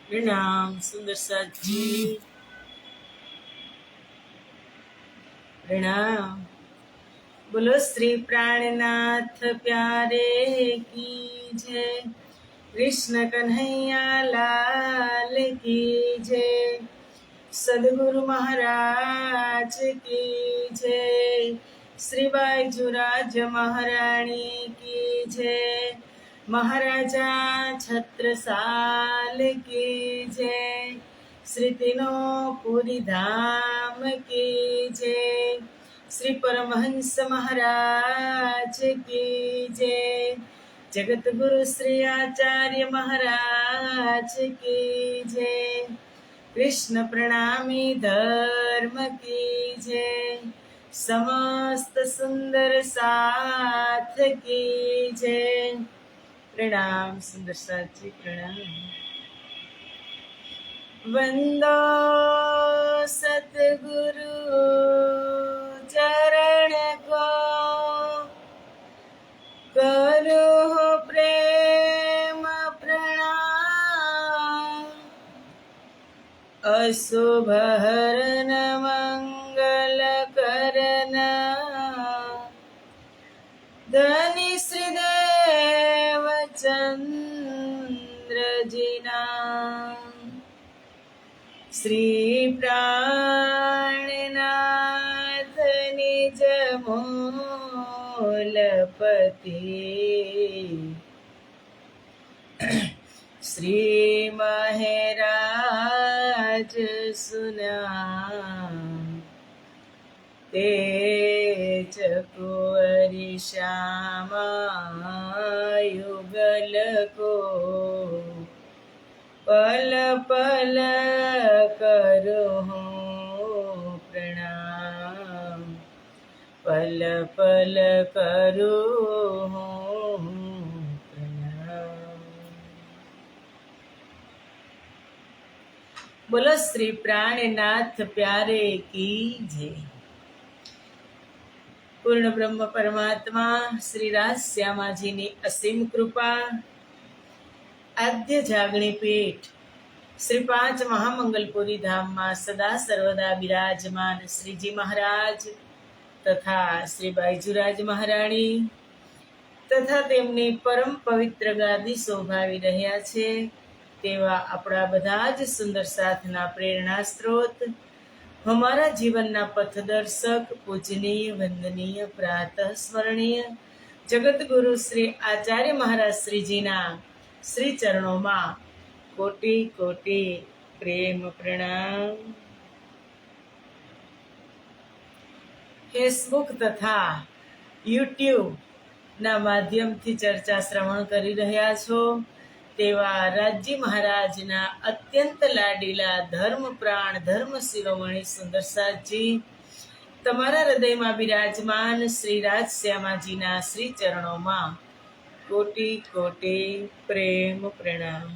प्रणाम सुंदर साथ जी। प्रणाम। बोलो श्री प्राणनाथ प्यारे की जय। कृष्ण कन्हैया लाल की जय। सदगुरु महाराज की जय। श्री बाईजुराज महारानी की जय। महाराजा छत्रसाल की जय। श्री तीनों पुरी धाम की जय। श्री परमहंस महाराज की जय। जगत गुरु श्री आचार्य महाराज की जय। कृष्ण प्रणामी धर्म की जय। समस्त सुंदर साथ की जय। प्रणाम सुंदर साथ जी। प्रणाम। वंदो सतगुरु चरण को, करो प्रेम प्रणाम। अशुभ हरन मंगल करन, धनी श्रीदेव चंद्र जिना। श्री प्राणनाथ निज मूलपति, श्री महराज सुना। तेज कुंवरी श्यामा युगल को, पल पल करो प्रणाम। पल पल करो प्रणाम। बोलो श्री प्राणनाथ प्यारे की जय। पूर्ण ब्रह्म परमात्मा श्री राज श्यामाजी ની અસીમ કૃપા, આદ્ય જાગણી પીઠ શ્રી પાંચ મહામંગલપુરી ધામમાં સદા સર્વદા બિરાજમાન શ્રીજી મહારાજ તથા શ્રી બાઈજુરાજ મહારાણી તથા તેમની પરમ પવિત્ર ગાદી શોભાવી રહ્યા છે તેવા આપણા બધા જ સુંદર સાથના પ્રેરણા સ્ત્રોત, हमारा जीवनना पथदर्शक, पूजनीय, वंदनीय, प्रातः स्मरणीय जगत गुरु श्री आचार्य महाराज श्रीजीना श्री चरणों में कोटि कोटि प्रेम प्रणाम। फेसबुक तथा यूट्यूब ना माध्यम थी चर्चा श्रवण करी रह्या छो तेवा राजी महाराजना अत्यंत लाडीला धर्म प्राण धर्म शिरोमणि सुंदर साथजी तमारा हृदय में विराजमान श्री राज श्यामाजीना श्री चरणों में कोटि कोटि प्रेम प्रणाम।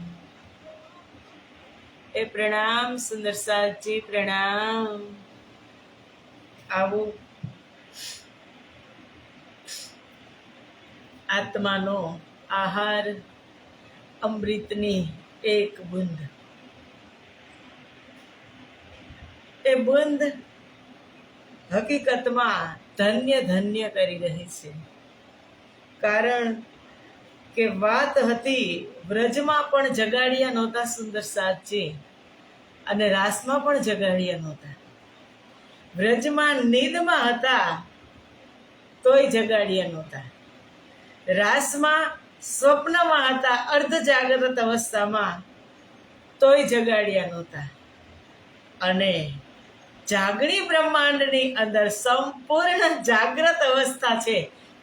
ए प्रणाम सुंदर साथजी। प्रणाम। आवो आत्मानो आहार अमृतनी एक बूंद। ए बूंद हकीकत में धन्य धन्य करी रही छे, कारण के वात हती व्रज में पण जगाड़िया नहोता सुंदर साथजी अने रास में पण जगाड़िया नहोता। व्रज में नींद में हता तोय जगाड़िया नहोता। रास में स्वप्न में हता अर्ध जागृत अवस्था में तोय जगाड़िया नहोता। अने जागणी ब्रह्मांडनी अंदर संपूर्ण जागृत अवस्था छे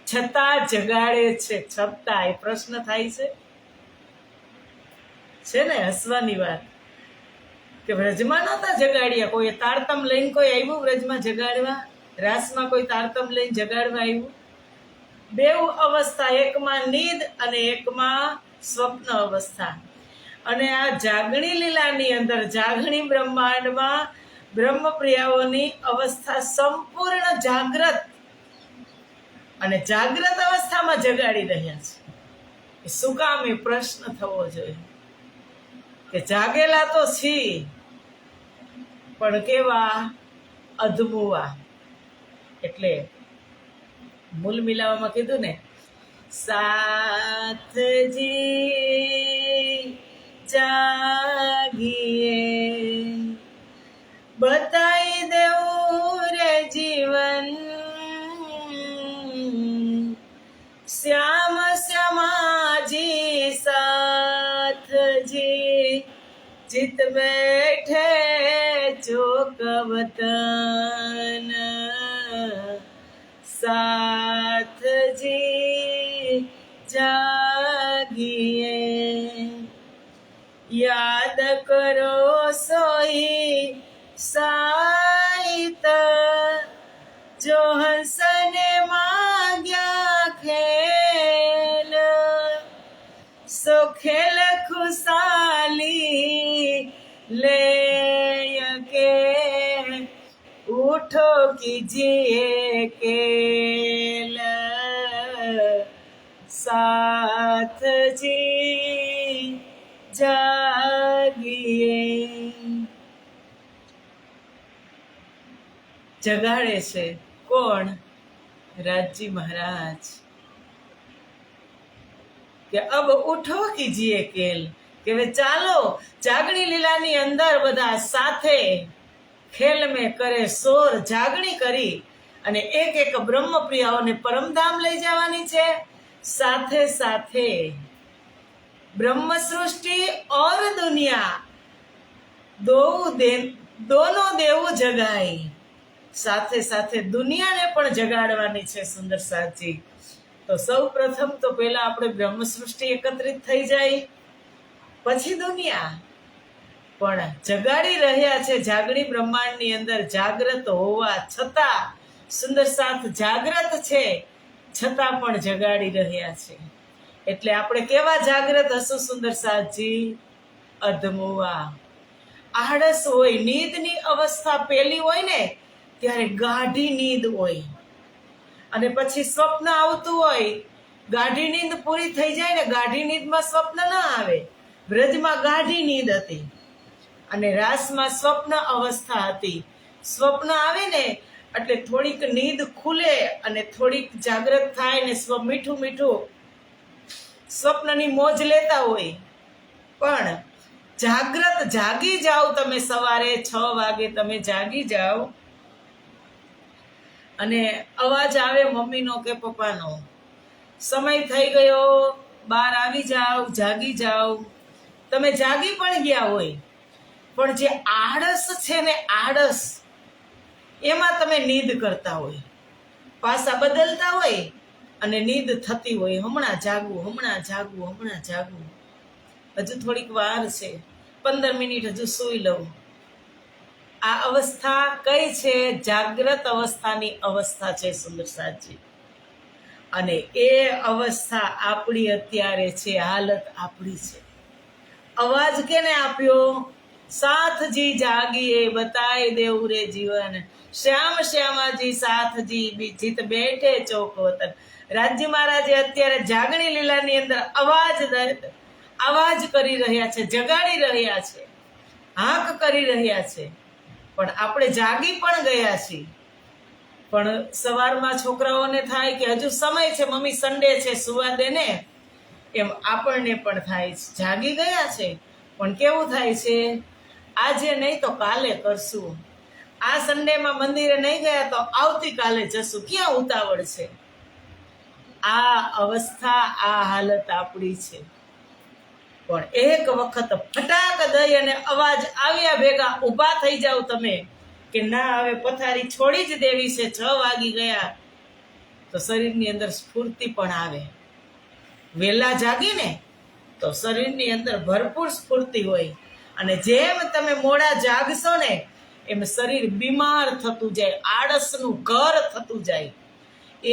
छता जगाड़े छे। छता ए प्रश्न थाय छे ने हसवानी वात के व्रजमां नहोता जगाड़िया। कोई तारतम लईने कोई आव्युं व्रजमां जगाड़वा, रासमां कोई तारतम लईने जगाड़वा आव्युं। बेव अवस्था, एक में नींद अने एक में स्वप्न अवस्था। अने आ जागणी लीलानी अंदर जागणी ब्रह्मांड में ब्रह्मप्रियाओनी अवस्था संपूर्ण जागृत अने जागृत अवस्था में जगाड़ी रह्या छे। शुं काम ए प्रश्न थवो जोईए। કે જાગેલા તો છી પણ કેવા અધમુવા. એટલે મૂલ મિલાવામાં કીધું ને, સાથજી જાગીએ બતાઈ દેવું રે જીવન, શ્યામ શ્યામાજી સાથજી જીત બેઠે ચોક વતન, સાથજી જાગીએ યાદ કરો સોઈ સાઈત, જો હંસને માગ્યા ખેલ, સો ખેલ ખુશાલી લે કે ઉઠો કીજીએ કેલ, સાથજી જાગીએ. જગાડે છે કોણ? રાજજી મહારાજ કે અબ ઉઠો કીજીએ કેલ, કે હવે ચાલો જાગણી લીલાની અંદર બધા સાથે ખેલ મેં કરે સોર, જાગણી કરી અને એક એક બ્રહ્મપ્રિયાઓને પરમધામ લઈ જવાની છે. સાથે સાથે બ્રહ્મ સૃષ્ટિ और दुनिया दोनों દેવું જગાય, સાથે સાથે દુનિયાને પણ જગાડવાની છે સુંદર સાજી. તો સૌ પ્રથમ તો પહેલા આપણે બ્રહ્મ સૃષ્ટિ એકત્રિત થઈ જાય, પછી દુનિયા પણ જગાડી રહ્યા છે. જાગણી બ્રહ્માંડની અંદર જાગ્રત હોવા છતાં સુંદર સાથ જાગ્રત છે, છતાં પણ જગાડી રહ્યા છે. એટલે આપણે કેવા જાગ્રત હશું સુંદર સાથજી? અધમુવા. આળસ હોય, નીંદની અવસ્થા પેલી હોય ને ત્યારે ગાઢી નીંદ હોય, અને પછી સ્વપ્ન આવતું હોય. ગાઢી નીંદ પૂરી થઈ જાય ને, ગાઢી નીંદમાં સ્વપ્ન ના આવે. વ્રજમાં ગાઢી નીંદ હતી અને રાસમાં સ્વપ્ન અવસ્થા હતી. સ્વપ્ન આવે ને એટલે થોડીક નીંદ ખુલે અને થોડીક જાગ્રત થાય ને મીઠું મીઠું સ્વપ્નની મોજ લેતા હોય. પણ જાગ્રત જાગી જાઓ તમે, સવારે 6 વાગે તમે જાગી જાઓ અને અવાજ આવે મમ્મીનો કે પપ્પાનો, સમય થઈ ગયો, બહાર આવી જાઓ, જાગી જાઓ. તમે જાગી પણ ગયા હોય, પણ જે આળસ છે ને, આળસ એમાં તમે નીંદ કરતા હોય, પાસા બદલતા હોય અને નીંદ થતી હોય. હમણાં જાગવું, હમણાં જાગવું, હમણાં જાગવું, હજુ થોડીક વાર છે, 15 મિનિટ હજુ સૂઈ લઉં. આ અવસ્થા કઈ છે? જાગ્રત અવસ્થાની અવસ્થા છે સુંદર સાજી. અને એ અવસ્થા આપણી અત્યારે છે, હાલત આપણી છે. અવાજ કેને આપ્યો? સાથજી જાગીએ બતાઈ દેવું રે જીવન, શ્યામ શ્યામાજી સાથજી જીત બેઠે ચોક વતન. રાજજી મહારાજે અત્યારે જાગણી લીલાની અંદર આવાજ કરી રહ્યા છે, જગાડી રહ્યા છે, હાંક કરી રહ્યા છે. પણ આપણે જાગી પણ ગયા છીએ. પણ સવારમાં છોકરાઓને થાય કે હજુ સમય છે, મમ્મી સન્ડે છે, સુવા દે ને, એમ આપણને પણ થાય છે. જાગી ગયા છે પણ કેવું થાય છે? આજે નહીં તો કાલે કરશું, આ સન્ડેમાં મંદિરે નહીં ગયા તો આવતીકાલે જશું, ક્યાં ઉતાવળ છે? આ અવસ્થા, આ હાલત આપણી છે. પણ એક વખત ફટાક દઈ અને અવાજ આવ્યા ભેગા ઊભા થઈ જાવ તમે કે ના, હવે પથારી છોડી જ દેવી છે, 6 વાગી ગયા, તો શરીરની અંદર સ્ફૂર્તિ પણ આવે. વહેલા જાગીને તો શરીરની અંદર ભરપૂર સ્ફૂર્તિ હોય, અને જેમ તમે મોડા જાગશો ને એમ શરીર બીમાર થતું જાય, આળસનું ઘર થતું જાય.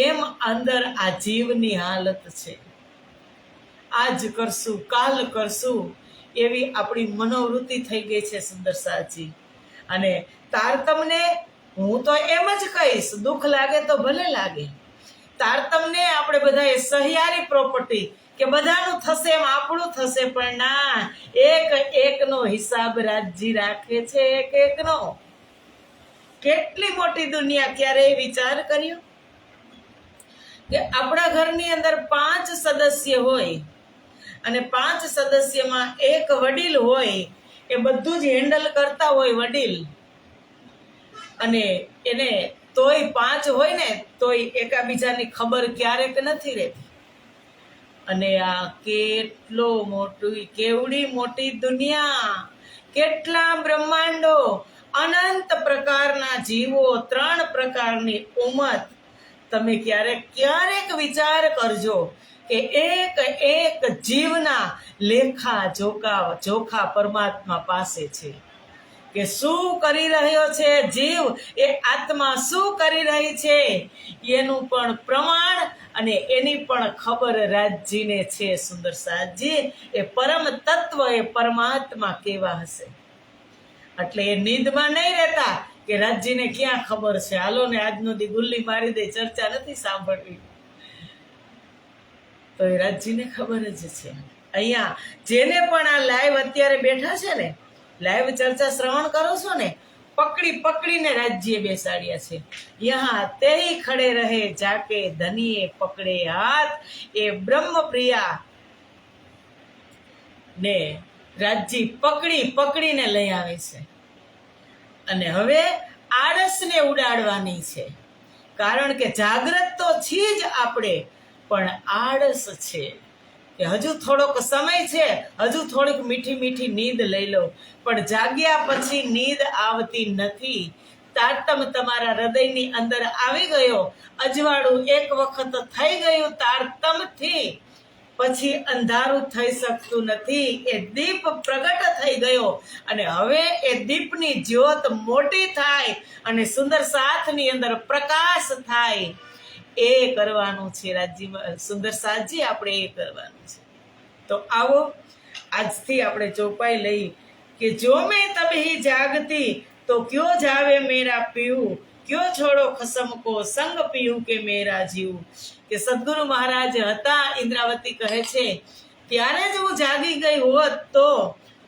એમ અંદર આ જીવની હાલત છે. આજ કરશું, કાલ કરશું, એવી આપણી મનોવૃત્તિ થઈ ગઈ છે સુંદર સાજી. અને તારતમને હું તો એમ જ કહીશ, દુઃખ લાગે તો ભલે લાગે. તારતમને આપણે બધાએ સહિયારી પ્રોપર્ટી કે બધાનું થશે એમ આપણું થશે, પણ ના, એક એકનો હિસાબ રાજજી રાખે છે, એક એકનો. કેટલી મોટી દુનિયા! ક્યારેય વિચાર કર્યો કે આપણા ઘરની અંદર 5 સદસ્ય હોય અને 5 સદસ્યમાં એક વડીલ હોય, એ બધું જ હેન્ડલ કરતા હોય વડીલ, અને એને તોય 5 હોય ને તોય એકાબીજાની ખબર ક્યારેક નથી રહેતી. અને આ કેટલો કેવડી મોટી દુનિયા, કેટલા બ્રહ્માંડો, અનંત પ્રકારના જીવો, 3 પ્રકારની ઉમ્મત. તમે ક્યારેક વિચાર કરજો કે એક જીવના લેખા જોખા પરમાત્મા પાસે છે, કે શું કરી રહ્યો છે જીવ, એ આત્મા શું કરી રહી છે એનું પણ પ્રમાણ અને એની પણ ખબર રાજજીને છે. સુંદર સાજી, એ પરમ તત્વ, એ પરમાત્મા કેવા હશે. એટલે એ નીંદમાં નહીં રહેતા કે રાજજીને ક્યાં ખબર છે, હાલો ને આજનો દી ગુલ્લી મારી દે, ચર્ચા નથી સાંભળવી. તો એ રાજજીને ખબર જ છે. અહીંયા જેને પણ આ લાઈવ અત્યારે બેઠા છે ને, લાઈવ ચર્ચા શ્રવણ કરો છો ને, પકડીને રાજ્ય બેસાડ્યા છે. યહાં તે ખડે રહે જાકે ધનીએ પકડે હાથ, એ બ્રહ્મ પ્રિયા ને રાજ્ય પકડીને લઈ આવે છે. અને હવે આળસને ઉડાડવાની છે, કારણ કે જાગ્રત તો છીએ જ આપણે, પણ આળસ છે કે હજુ થોડોક સમય છે, હજુ થોડીક મીઠી નીંદ લઈ લો. પણ જાગ્યા પછી નીંદ આવતી નથી. તારતમ તમારા હૃદયની અંદર આવી ગયો, અજવાળું એક વખત થઈ ગયું તારતમથી, પછી અંધારું થઈ શકતું નથી. એ દીપ પ્રગટ થઈ ગયો અને હવે એ દીપની જ્યોત મોટી થાય અને સુંદર સાથની અંદર પ્રકાશ થાય. એ કરવાનું છે રાજજી, સુંદર સાજી, આપણે એ કરવાનું છે. તો આવો આજથી આપણે ચોપાઈ લઈ કે જો મેં તબહી જાગતી તો ક્યો જાવે મેરા પીવું, ક્યો છોડો ખસમ કો સંગ પીવું કે મેરા જીવ. કે સદગુરુ મહારાજ હતા, ઇન્દ્રાવતી કહે છે, ત્યારે જ હું જાગી ગઈ હોત તો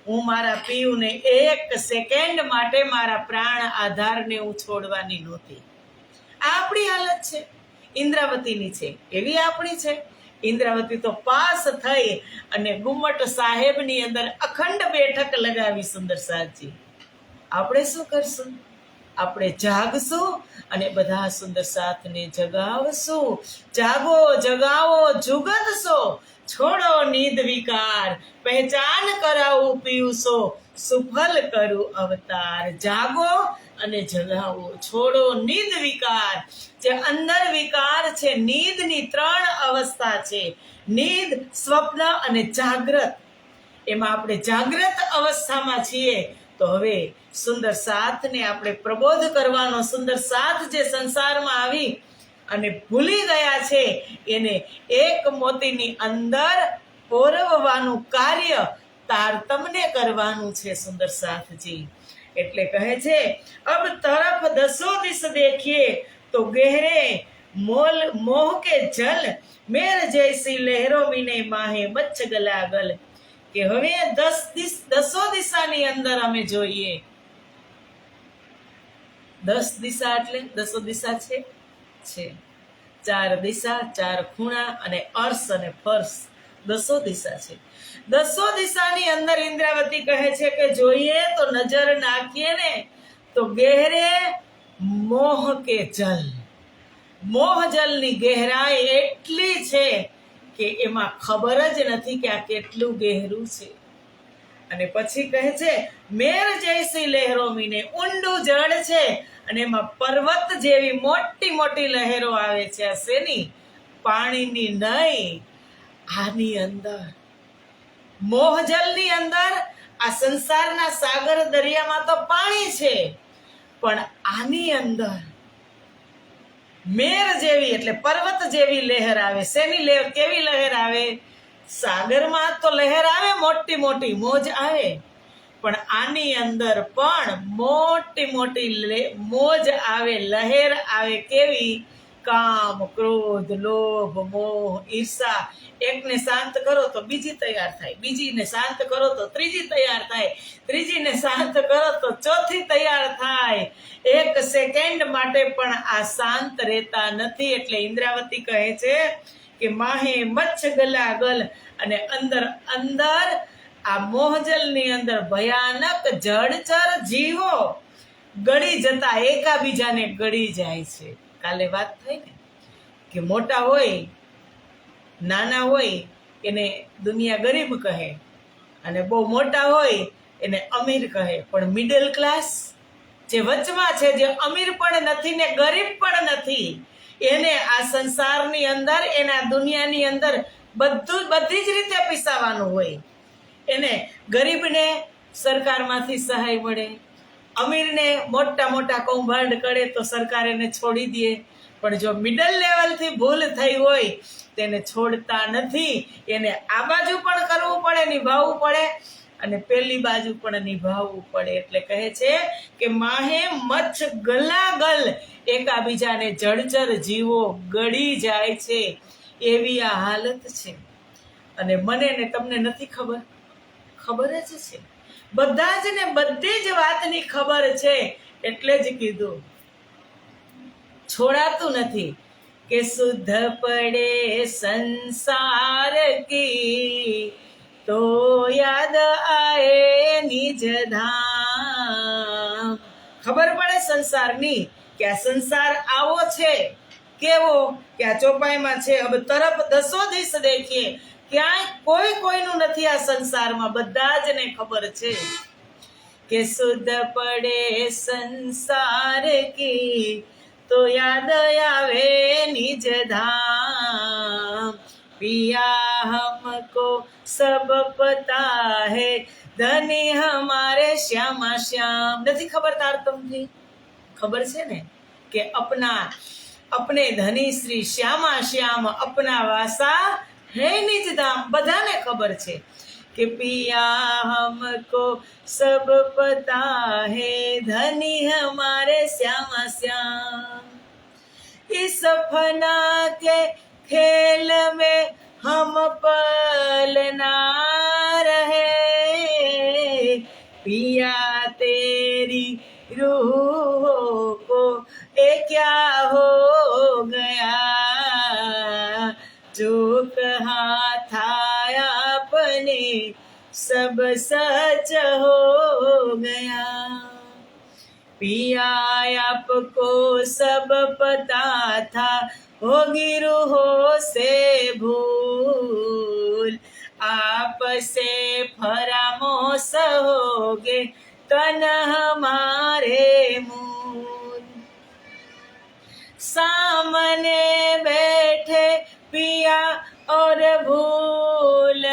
હું મારા પીયુને 1 સેકન્ડ માટે મારા પ્રાણ આધારને હું છોડવાની નહોતી. આપણી હાલત છે, ઇન્દ્રાવતીની છે, એવી આપણી છે. ઇન્દ્રાવતી તો પાસ થઈ અને ગુમ્મટ સાહેબની અંદર અખંડ બેઠક લગાવી. સુંદર સાજી, આપણે શું કરશું? આપણે જાગશું અને બધા સુંદર સાથને જગાવશું. જાગો જગાવો જુગત સો, છોડો નીંદ વિકાર, પહેચાન કરાવું પીયુસો, સુફલ કરું અવતાર. જાગો અને જગાવો, છોડો નીંદ વિકાર. જે અંદર વિકાર છે, નીંદની 3 અવસ્થા છે, નીંદ, સ્વપ્ન અને જાગ્રત. એમાં આપણે જાગ્રત અવસ્થામાં છીએ. તો હવે સુંદર સાથને આપણે પ્રબોધ કરવાનો, સુંદર સાથ જે સંસારમાં આવી અને ભૂલી ગયા છે, એને એક મોતીની અંદર પોરવવાનું કાર્ય તારતમને કરવાનું છે. સુંદર સાથજી એટલે કહે છે, અબ તરફ દસો દિશ દેખીએ તો ગહેરે મોહ કે જલ, મેર જૈસી લહેરો મીને માહે મચ્છ ગલાગલ. કે હવે 10 દિશાની અંદર અમે જોઈએ. 10 દિશા એટલે 10 દિશા છે 4 દિશા, 4 ખૂણા અને અર્શ અને ફર્શ, 10 દિશા છે. 10 દિશાની અંદર ઇન્દ્રાવતી કહે છે કે જોઈએ તો નજર નાખીએ ને તો ગહેરે મોહ કે જલ, મોહ જલની ગહેરાઈ એટલી છે કે એમાં ખબર જ નથી કે આ કેટલું ગહેરું છે. અને પછી કહે છે, મેર જૈસી લહેરો મીને, ઊંડું જળ છે અને એમાં પર્વત જેવી મોટી લહેરો આવે છે. આ શેની? પાણીની નહીં. આની અંદર મોહજલની અંદર, આ સંસારના સાગર દરિયામાં તો પાણી છે, પણ આની અંદર મેર જેવી એટલે પર્વત જેવી લહેર આવે. શેની લહેર? કેવી લહેર આવે? સાગરમાં તો લહેર આવે, મોટી મોજ આવે, પણ આની અંદર પણ મોટી મોજ આવે, લહેર આવે. કેવી? કામ, ક્રોધ, લોભ, મોહ, ઈર્ષા, એકને શાંત કરો તો બીજી તૈયાર થાય, બીજીને શાંત કરો તો ત્રીજી તૈયાર થાય, ત્રીજીને શાંત કરો તો ચોથી તૈયાર થાય. એક સેકન્ડ માટે પણ આ શાંત રહેતા નથી. એટલે ઇન્દ્રાવતી કહે છે કે માહે મચ્છ ગલાગલ, અને અંદર અંદર આ મોહજલની અંદર ભયાનક જળચર જીવો ગળી જતા એકાબીજાને ગળી જાય છે. કાલે વાત થઈ ને કે મોટા હોય નાના હોય એને દુનિયા ગરીબ કહે, અને બહુ મોટા હોય એને અમીર કહે, પણ મિડલ ક્લાસ જે વચમાં છે, જે અમીર પણ નથી ને ગરીબ પણ નથી, એને આ સંસારની અંદર, એના દુનિયાની અંદર બધી જ રીતે પીસાવાનું હોય. એને ગરીબને સરકારમાંથી સહાય મળે, અમીરને મોટા મોટા કૌભાંડ કરે તો સરકાર એને છોડી દે, પણ જો મિડલ લેવલથી ભૂલ થઈ હોય તેને છોડતા નથી. એને આ બાજુ પણ કરવું પડે, નિભાવવું પડે, અને પેલી બાજુ પણ નિભાવવું પડે. એટલે કહે છે કે માહે મચ્છ ગલાગલ, એકાબીજાને જળચર જીવો ગળી જાય છે, એવી આ હાલત છે. અને મને ને તમને નથી ખબર, ખબર જ છે, બધા જ ને બધી જ વાતની ખબર છે. એટલે જ કીધું છોડાતું નથી કે શુદ્ધ પડે સંસાર કી તો યાદ આએ નિજ ધામ. ખબર પડે સંસારની કે આ સંસાર આવો છે, કેવો કે આ ચોપાઈમાં છે. અબ તરફ દસો દિશ દેખીએ, ક્યાંય કોઈ કોઈનું નથી આ સંસારમાં, બધા જ ને ખબર છે કે શુદ્ધ પડે સંસાર કી તો યાદ આવે નિજ ધામ. પિયા હમકો સબ પતા હૈ, ધની હમારે શ્યામા શ્યામ. નથી ખબર તારતમથી? ખબર છે ને કે अपने धनी श्री श्यामा श्याम अपना वासा है निज धाम. બધાને ખબર છે કે પિયા हमको सब पता है, धनी हमारे श्यामा श्याम. इस फना के खेल में हम पलना रहे, पिया तेरी रूह को ए क्या हो गया, जो कहा था आपने सब सच हो गया. पिया आपको सब पता था, होगी रूहों से भूल, आप से फरामोश होगे तन हमारे मूल. सामने बैठे पिया और भूल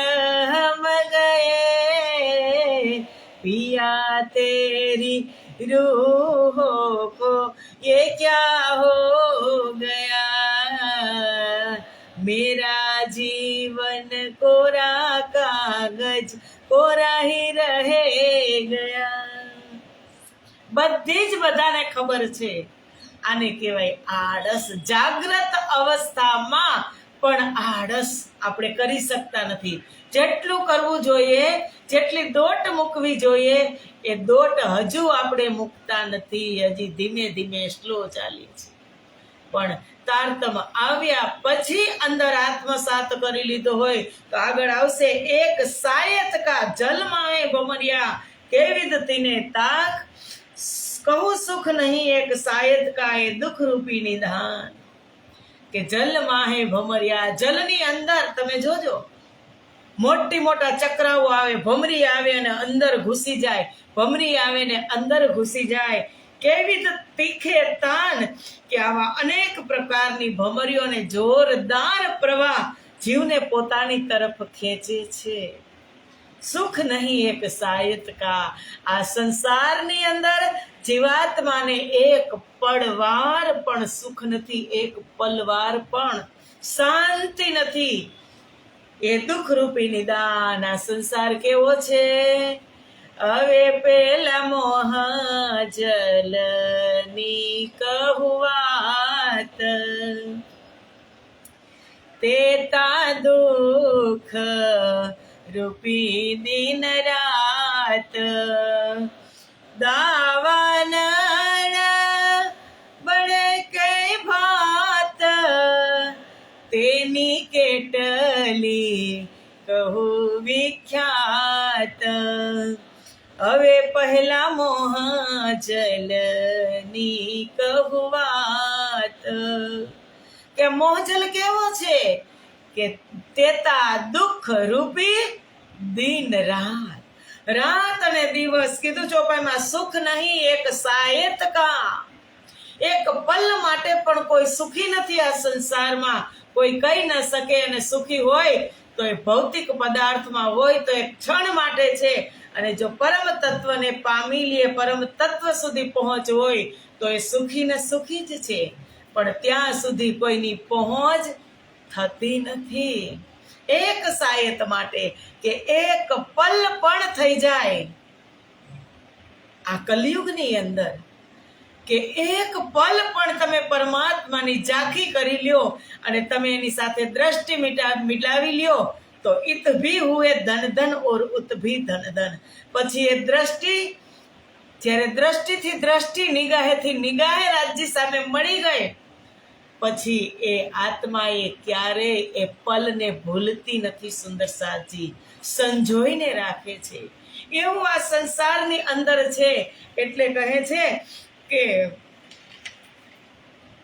हम गए, पिया तेरी रूहों को ये क्या हो गया, मेरा जीवन कोरा कागज कोरा ही रहे ગયા. બધી જ બધાને ખબર છે. આને કહેવાય આળસ. જાગ્રત અવસ્થામાં પણ આળસ આપણે કરી શકતા નથી. જેટલું કરવું જોઈએ, જેટલી દોટ મૂકવી જોઈએ, એ દોટ હજુ આપણે મૂકતા નથી. હજી ધીમે ધીમે સ્લો ચાલી છે. પણ તારતમ આવ્યા પછી અંદર આત્મસાત કરી લીધો હોય તો આગળ આવશે એક સાયત કા જલમાએ ભમરિયા કેવિદ તીને તાક, કહું સુખ નહીં એક સાયત કા એ દુઃખ રૂપી નિધાન. કે જલ માહે ભમરિયા, જલની અંદર તમે જોજો મોટા ચક્રાઓ આવે, ભમરી આવે અને અંદર ઘૂસી જાય, ભમરી આવે ને અંદર ઘૂસી જાય. કેવી તીખે તાન, કે આવા અનેક પ્રકારની ભમરીઓને જોરદાર પ્રવાહ જીવને પોતાની તરફ ખેંચે છે. સુખ નહીં એક સાયત કા, આ સંસારની અંદર જીવાત્માને એક પળવાર પણ સુખ નથી, એક પલવાર પણ શાંતિ નથી. એ દુઃખ રૂપી નિદાન. આ સંસાર કેવો છે? હવે પેલા મોહ જલની કહુવાત, તેતા દુઃખ રૂપી દિન રાત, દાવાન બળે કે ભાત, તેની કેટલી કહું વિખ્યાત. હવે પહેલા મોહ જલની કહુવાત, કે મોહજલ કેવો છે કે તેતા દુઃખ રૂપી દિન રાત, રાત અને દિવસ કીધું ચોપાઈમાં, સુખ નહીં એક સાયત કા, એક પલ માટે પણ કોઈ સુખી નથી આ સંસારમાં. કોઈ કહી ન શકે અને સુખી હોય તો એ ભૌતિક પદાર્થમાં હોય તો એક ક્ષણ માટે છે, અને જો પરમ તત્વને પામી લે, પરમ તત્વ સુધી પહોંચ હોય તો એ સુખી ને સુખી જ છે. પણ ત્યાં સુધી કોઈની પહોંચ થતી નથી. એક સાયત માટે કે એક પલ પણ થઈ જાય આ કલિયુગની અંદર, કે એક પલ પણ તમે પરમાત્માની ઝાંખી કરી લ્યો અને તમે એની સાથે દ્રષ્ટિ મિટાવી લ્યો તો ઇત ભી હુએ ધન ધન ઓર ઉત ભી ધન ધન. પછી એ દ્રષ્ટિ, જ્યારે દ્રષ્ટિથી દ્રષ્ટિ, નિગાહેથી નિગાહે રાજ્ય સામે મળી ગઈ, પછી એ આત્માએ ક્યારેય એ પલને ભૂલતી નથી. સુંદર સાજી સંજોઈને રાખે છે. એવું આ સંસારની અંદર છે. એટલે કહે છે કે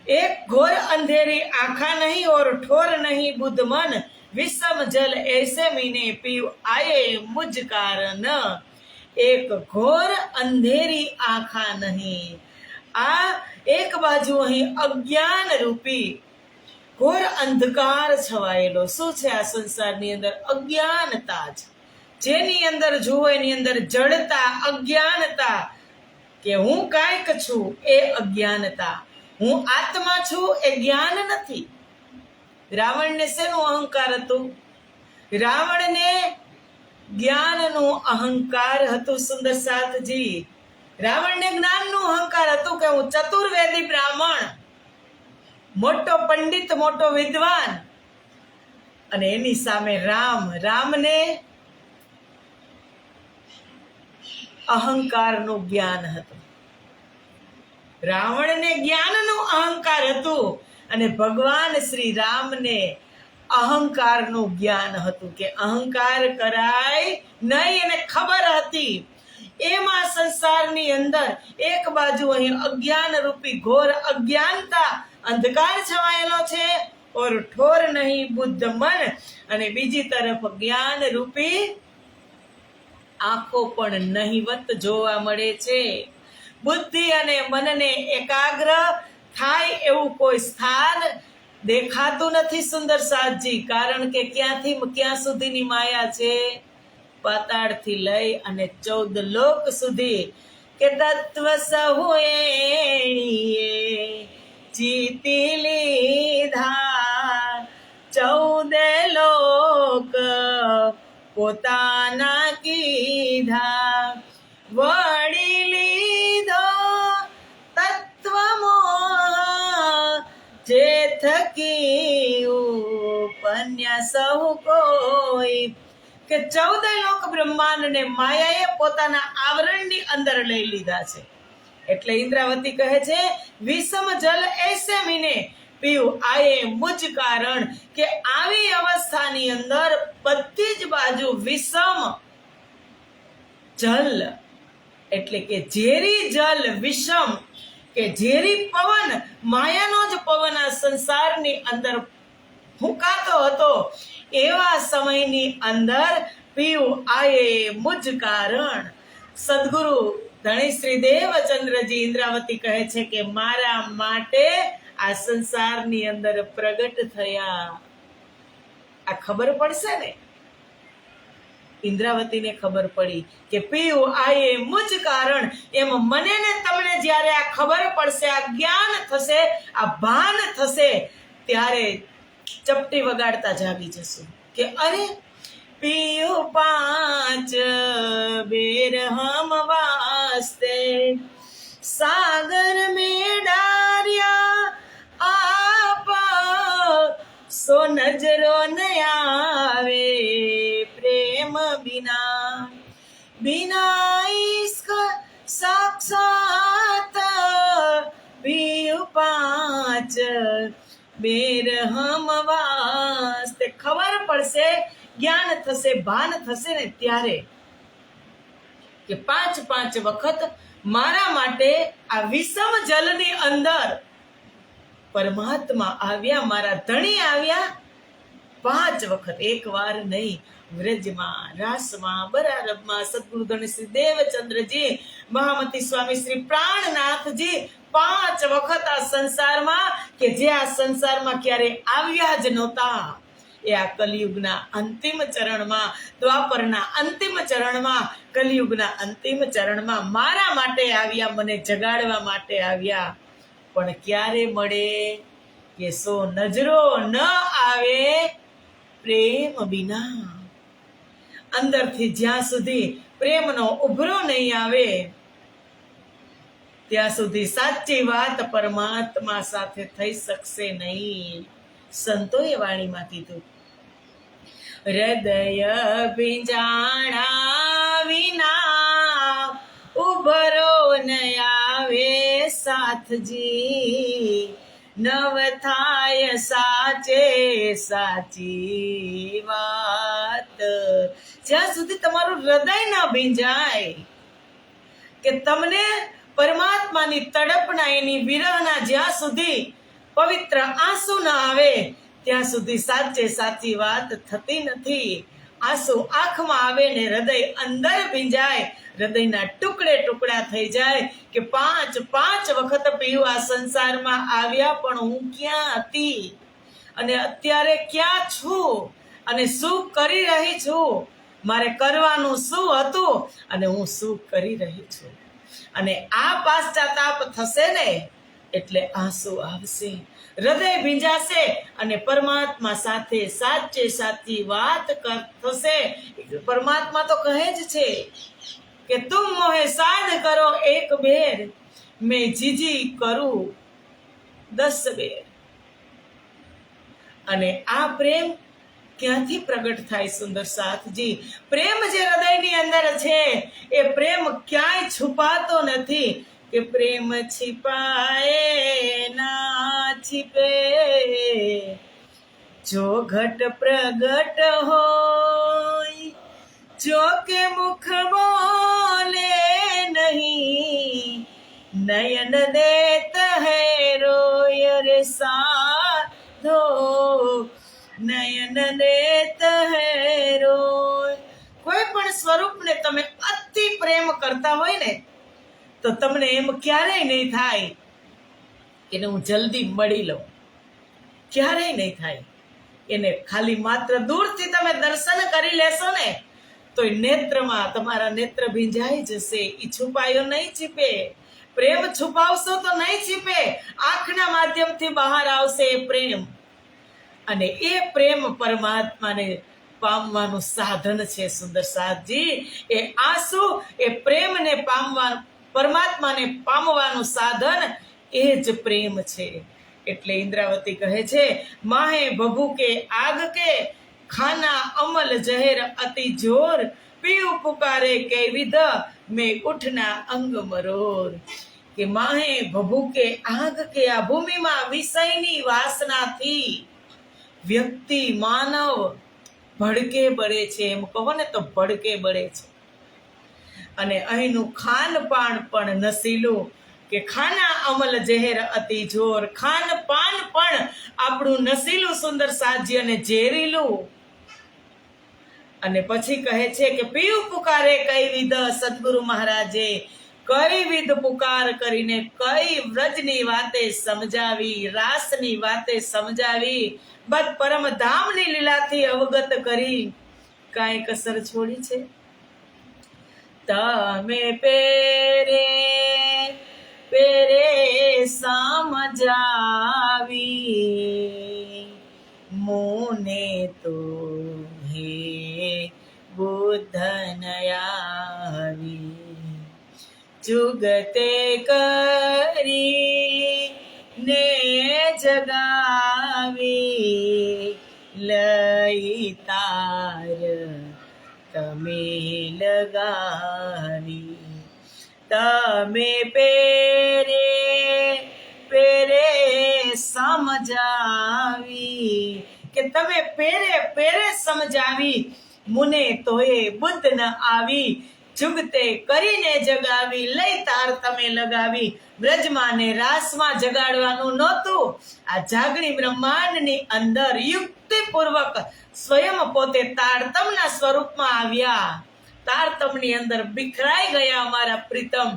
એક ઘોર અંધેરી આંખા નહીં और ठोर नहीं बुद्ध मन, विषम जल ऐसे मीने पीव आए मुझ कारण. એક ઘોર અંધેરી આંખા નહીં, આ એક બાજુ અહીં અજ્ઞાન રૂપી ઘોર અંધકાર છવાયેલો. શું છે આ સંસારની અંદર? અજ્ઞાનતા જ. જેની અંદર જુઓ એની અંદર જડતા, અજ્ઞાનતા, કે હું કાંઈક છું એ અજ્ઞાનતા, હું આત્મા છું એ જ્ઞાન નથી. રાવણને શેનું અહંકાર હતું? રાવણને જ્ઞાનનું અહંકાર હતું. સુંદર સાથજી, રાવણને જ્ઞાનનું અહંકાર હતું કે હું ચતુર્વેદી બ્રાહ્મણ, મોટો પંડિત, મોટો વિદ્વાન. અને એની સામે રામને અહંકારનું જ્ઞાન હતું. રાવણને જ્ઞાનનું અહંકાર હતું અને ભગવાન શ્રી રામને અહંકારનું જ્ઞાન હતું, કે અહંકાર કરાય નહીં, એને ખબર હતી. એમાં સંસારની અંદર એક બાજુ અહીં અજ્ઞાન રૂપી ઘોર અજ્ઞાનતા, અંધકાર છવાયેલો છે, ઓર ઠોર નહીં બુદ્ધ મન, અને બીજી તરફ જ્ઞાન રૂપી આંખો પણ નહિવત જોવા મળે છે. બુદ્ધિ અને મનને એકાગ્ર થાય એવું કોઈ સ્થાન દેખાતું નથી. સુંદર સાધજી, કારણ કે ક્યાંથી ક્યાં સુધીની માયા છે? પાતાળથી લઈ અને 14 લોક સુધી, કે તત્વ સહુએ જીતી લીધા, 14 લોક પોતાના કીધા, વળી લીધો તત્વમોહ, જે થકી ઉપન્યા સહુ કોઈ. કે 14 લોક બ્રહ્માંડને માયાએ પોતાના આવરણની અંદર લઈ લીધા છે. એટલે ઇન્દ્રાવતી કહે છે, વિષમ જલ એસે મીને પીવ આયે મુજ કારણ, કે આવી અવસ્થાની અંદર બધી જ બાજુ વિષમ જલ, એટલે કે ઝેરી જલ, વિષમ કે ઝેરી પવન, માયાનો જ પવન આ સંસારની અંદર ફૂંકાતો હતો. એવા સમયની અંદર પીવ આયે મુજ કારણ. સદગુરુ ધણી શ્રી દેવચંદ્રજી ઇન્દ્રાવતી કહે છે કે મારા માટે આ સંસારની અંદર પ્રગટ થયા. આ ખબર પડશે ને, ઇન્દ્રાવતીને ખબર પડી કે પીવ આયે મુજ કારણ. એમ મને ને તમને જ્યારે આ ખબર પડશે, આ જ્ઞાન થશે, આ ભાન થશે, ત્યારે ચપટી વગાડતા જાગી જશું કે અરે पियू पांच बेर हम वास्ते सागर में डारिया आप सो नजरो न आवे प्रेम बिना बिना इश्क साक्षात पियू पांच बेर हम वास्ते खबर પડશે જ્ઞાન થશે ભાન થશે ને ત્યારે કે 5 વખત મારા માટે આ વિષમ જલની અંદર પરમાત્મા આવ્યા, મારા ધણી આવ્યા 5 વખત, એક વાર નહીં. વ્રજમાં, રાસમાં, બરારબમાં સદગુરુ ધણી શ્રી દેવચંદ્રજી, મહામતી સ્વામી શ્રી પ્રાણનાથજી 5 વખત આ સંસારમાં, કે જે આ સંસારમાં ક્યારે આવ્યા જ નહોતા, એ આ કલિયુગના અંતિમ ચરણમાં, દ્વાપરના અંતિમ ચરણમાં, કલિયુગના અંતિમ ચરણમાં મારા માટે આવ્યા, મને જગાડવા માટે આવ્યા. પણ ક્યારે મળે કે સો નજરો ન આવે પ્રેમ વિના. અંદરથી જ્યાં સુધી પ્રેમનો ઉભરો નહીં આવે ત્યાં સુધી સાચી વાત પરમાત્મા સાથે થઈ શકશે નહીં. સંતોએ વાણીમાં કીધું, હૃદય ભીંજાણા વિના ઉભરો ન આવે સાથજી, નવ થાય સાચે સાચી વાત. જ્યાં સુધી તમારું હૃદય ન ભીંજાય, કે તમને પરમાત્માની તડપના, એની વિરહના જ્યાં સુધી પવિત્ર આંસુ ન આવે ત્યાં સુધી સાચે સાચી વાત થતી નથી. આંસુ આંખમાં આવે ને હૃદય અંદર ભીંજાય, હૃદયના ટુકડે ટુકડા થઈ જાય કે 5 વખત પીયું આ સંસારમાં આવ્યા, પણ હું ક્યાં હતી અને અત્યારે ક્યાં છું અને શું કરી રહી છું, મારે કરવાનું શું હતું અને હું શું કરી રહી છું. અને આ પાશ્ચાતાપ થશે ને એટલે આંસુ આવશે, હૃદય ભીંજાશે અને પરમાત્મા સાથે સાચે સાચી વાત થશે. પરમાત્મા તો કહે જ છે કે તુમ મોહે સાધ કરો એક બેર, મેં જીજી કરું 10 બેર. અને આ પ્રેમ ક્યાંથી પ્રગટ થાય સુંદર સાથજી? પ્રેમ જે હૃદયની અંદર છે એ પ્રેમ ક્યાંય છુપાતો નથી, કે પ્રેમ छिपाए ना छिपे, जो घट प्रगट होय जो के मुख बोले नहीं, नयन देत है रोय रे साधो, નયન દેત હે રોય. કોઈ પણ સ્વરૂપને તમે અતિ પ્રેમ કરતા હોય ને તો તમને એમ ક્યારેય નહીં થાય કે હું જલ્દી મળી લઉં, ક્યારેય નહીં થાય. એને ખાલી માત્ર દૂરથી તમે દર્શન કરી લેશો ને તો નેત્રમાં તમારા નેત્ર ભીંજાઈ જશે. એ છુપાયો નહીં છીપે, પ્રેમ છુપાવશો તો નહીં છીપે, આંખના માધ્યમથી બહાર આવશે એ પ્રેમ. અને એ પ્રેમ પરમાત્માને પામવાનું સાધન છે સુંદર સાથજી. એ આંસુ એ પ્રેમને પામવાનું, પરમાત્માને પામવાનું સાધન એ જ પ્રેમ છે. એટલે ઇન્દ્રાવતી કહે છે, માહે ભભુ કે આગ કે ખાના અમલ જહેર અતિ જોર, પીયું પુકારે કે વિધ મેં ઉઠના અંગ મરોર. કે માહે ભભુ કે આગ કે આ ભૂમિમાં વિષયની વાસનાથી વ્યક્તિ માનવ ભડકે બળે છે, એમ કહો ને તો ભડકે બળે છે. અને અહીંનું ખાનપાન પણ નશીલું, કે ખાના અમલ જહેર અતિ જોર, ખાનપાન પણ આપણું નશીલું સુંદર સાજ્ય અને ઝેરીલું. અને પછી કહે છે કે પીયું પુકારે કઈ વિધ, સદગુરુ મહારાજે કઈ વિધ પુકાર કરીને કઈ વ્રજની વાતે સમજાવી, રાસની વાતે સમજાવી, બસ પરમ ધામની લીલાથી અવગત કરી, કાંઈ કસર છોડી છે? તમે પેરે પેરે સમજાવી, મોને તો હે જુગતે કરી ને જગાવી લઈ તાર તમે લગાવી. તમે પેરે પેરે સમજાવી કે તમે પેરે પેરે સમજાવી મુને તોય બુદ્ધ ન આવી. જુગતે કરીને જગાવી લઈ તાર તમે લગાવી. બ્રજમાં ને રાસમાં જગાડવાનું નહોતું. આ જાગણી બ્રહ્માંડની અંદર યુક્તિપૂર્વક સ્વયં પોતે તારતમના સ્વરૂપમાં આવ્યા. તારતમની અંદર બિખરાઈ ગયા અમારા પ્રીતમ.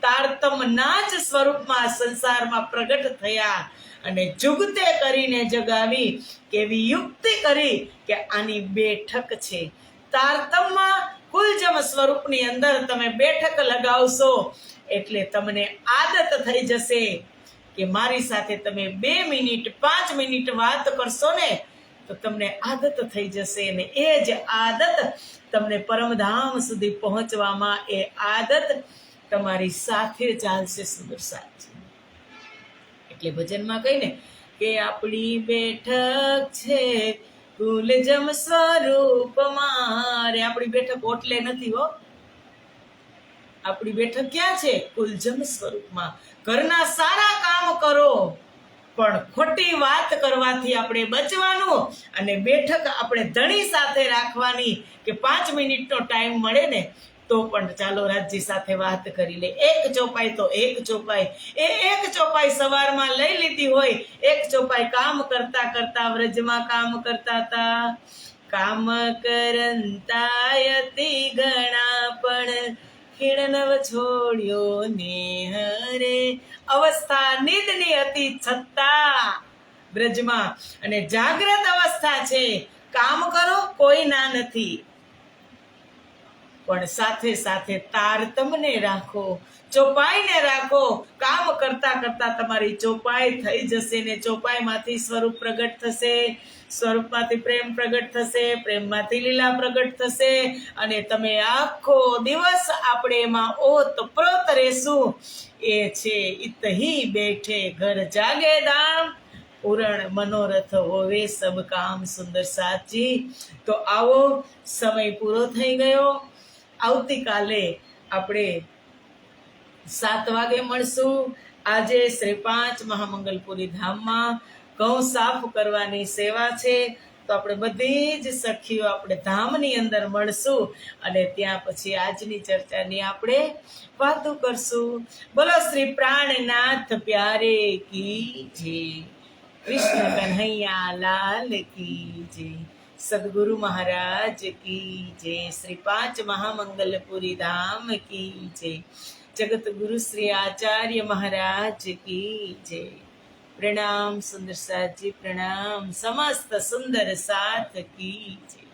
તારતમના જ સ્વરૂપમાં સંસારમાં પ્રગટ થયા અને જુગતે કરીને જગાવી. કેવી યુક્તિ કરી કે આની બેઠક છે. તારતમમાં કુલજમ સ્વરૂપની અંદર તમે બેઠક લગાવશો એટલે તમને આદત થઈ જશે કે મારી સાથે તમે 2 મિનિટ 5 મિનિટ વાત કરશો ને તો તમને આદત થઈ જશે ને એ જ આદત તમને પરમધામ સુધી પહોંચવામાં એ આદત તમારી સાથે ચાલશે. સુંદર સાચી એટલે ભજનમાં કહીને કે આપણી બેઠક છે કુલજમ સ્વરૂપમાં. રે આપણી બેઠક ઓટલે નથી હો. આપણી બેઠક ક્યાં છે? કુલજમ સ્વરૂપમાં. ઘરના સારા કામ કરો પણ ખોટી વાત કરવાથી આપણે બચવાનું અને બેઠક આપણે ધણી સાથે રાખવાની કે 5 મિનિટનો ટાઈમ મળે ને તો પણ ચાલો રાજજી સાથે વાત કરી લે. એક ચોપાઈ તો એક ચોપાઈ, એ એક ચોપાઈ સવારમાં લઈ લીધી હોય. એક ચોપાઈ કામ કરતા કરતા વ્રજમાં કામ કરતા હતા. કામ કરંતાયતિ ઘણા પણ ખીણનવ છોડ્યો ને હરે. અવસ્થા નિંદની હતી છતાં બ્રજમાં અને જાગ્રત અવસ્થા છે. કામ કરો કોઈ ના નથી પણ સાથે સાથે તારતમને રાખો, ચોપાઈને રાખો. કામ કરતા કરતા તમારી ચોપાઈ થઈ જશે ને ચોપાઈમાંથી સ્વરૂપ પ્રગટ થશે, સ્વરૂપમાંથી પ્રેમ પ્રગટ થશે, પ્રેમમાંથી લીલા પ્રગટ થશે અને તમે આખો દિવસ આપણે એમાં ઓતપ્રોત રહેશું. એ છે ઇતહી બેઠે ઘર જાગે દામ પૂરણ મનોરથ હોવે સબ કામ. સુંદર સાચી. તો આવો સમય પૂરો થઈ ગયો. આવતીકાલે આપણે 7 વાગે મળશું. આજે શ્રી 5 મહામંગલપુરી ધામમાં ઘઉં સાફ કરવાની સેવા છે તો આપણે બધી જ સખીઓ આપણે ધામની અંદર મળશું અને ત્યાં પછી આજની ચર્ચાની આપણે વાતો કરશું. બોલો શ્રી પ્રાણનાથ પ્યારે કી જય. કૃષ્ણ કન્હૈયા લાલ કી જય. સદગુરુ મહારાજ કી જય. શ્રી 5 મહામંગલપુરી ધામ કી જય. જગત ગુરુ શ્રી આચાર્ય મહારાજ કી જય. પ્રણામ સુંદર સાજી, પ્રણામ સમસ્ત સુંદર સાથ કી જય.